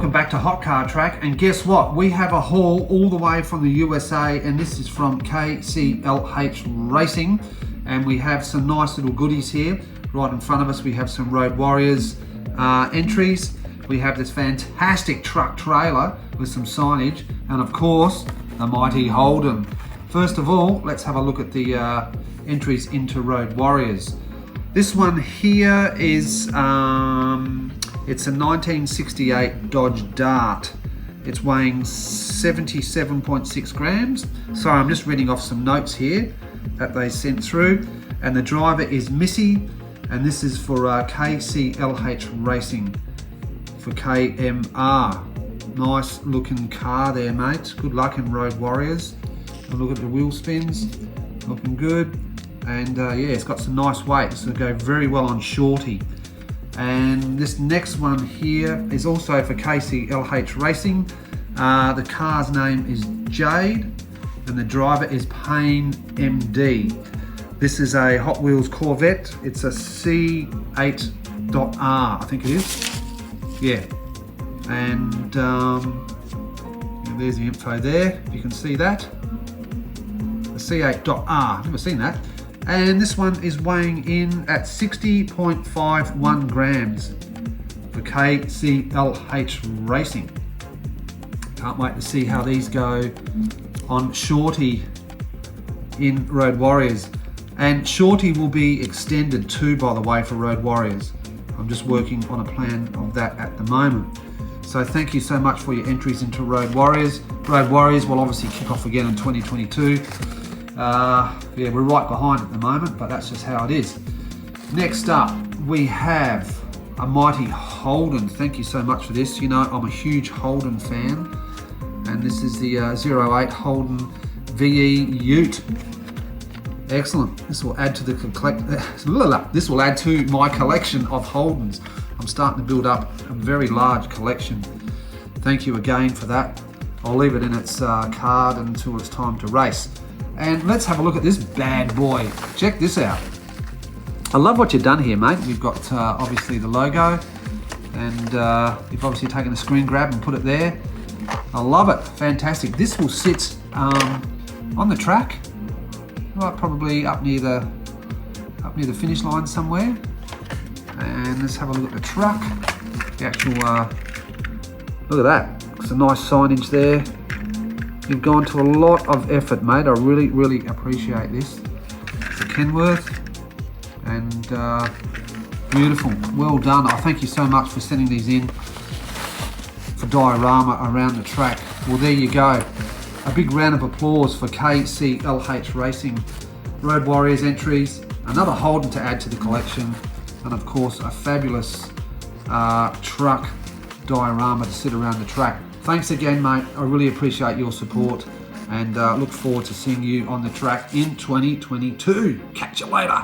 welcome back to Hot Car Track, and guess what? We have a haul all the way from the USA, and this is from KCLH Racing, and we have some nice little goodies here. Right in front of us we have some Road Warriors entries. We have this fantastic truck trailer with some signage, and of course the mighty Holden. First of all, let's have a look at the entries into Road Warriors. This one here is it's a 1968 Dodge Dart. It's weighing 77.6 grams. So I'm just reading off some notes here that they sent through. And the driver is Missy, and this is for KCLH Racing for KMR. Nice looking car there, mates. Good luck in Road Warriors. Look at the wheel spins, looking good. And yeah, it's got some nice weight. This will go very well on shorty. And this next one here is also for KCLH Racing. The car's name is JADE, and the driver is Payne MD. This is a Hot Wheels Corvette. It's a C8.R, I think it is. Yeah. And there's the info there, if you can see that. The C8.R, I've never seen that. And this one is weighing in at 60.51 grams for KCLH Racing. Can't wait to see how these go on shorty in Road Warriors. And shorty will be extended too, by the way, for Road Warriors. I'm just working on a plan of that at the moment. So thank you so much for your entries into Road Warriors. Road Warriors will obviously kick off again in 2022. Yeah, we're right behind at the moment, but that's just how it is. Next up, we have a mighty Holden. Thank you so much for this. You know, I'm a huge Holden fan, and this is the 08 Holden VE Ute. Excellent. This will add to the this will add to my collection of Holdens. I'm starting to build up a very large collection. Thank you again for that. I'll leave it in its card until it's time to race. And let's have a look at this bad boy. Check this out. I love what you've done here, mate. We've got obviously the logo, and you've obviously taken a screen grab and put it there. I love it. Fantastic. This will sit on the track, right, probably up near the finish line somewhere. And let's have a look at the truck. The actual look at that. Some nice signage there. You've gone to a lot of effort, mate. I really, really appreciate this. It's a Kenworth, and beautiful. Well done. I thank you so much for sending these in for diorama around the track. Well, there you go. A big round of applause for KCLH Racing. Road Warriors entries, another Holden to add to the collection, and of course a fabulous truck diorama to sit around the track. Thanks again, mate. I really appreciate your support, and look forward to seeing you on the track in 2022. Catch you later.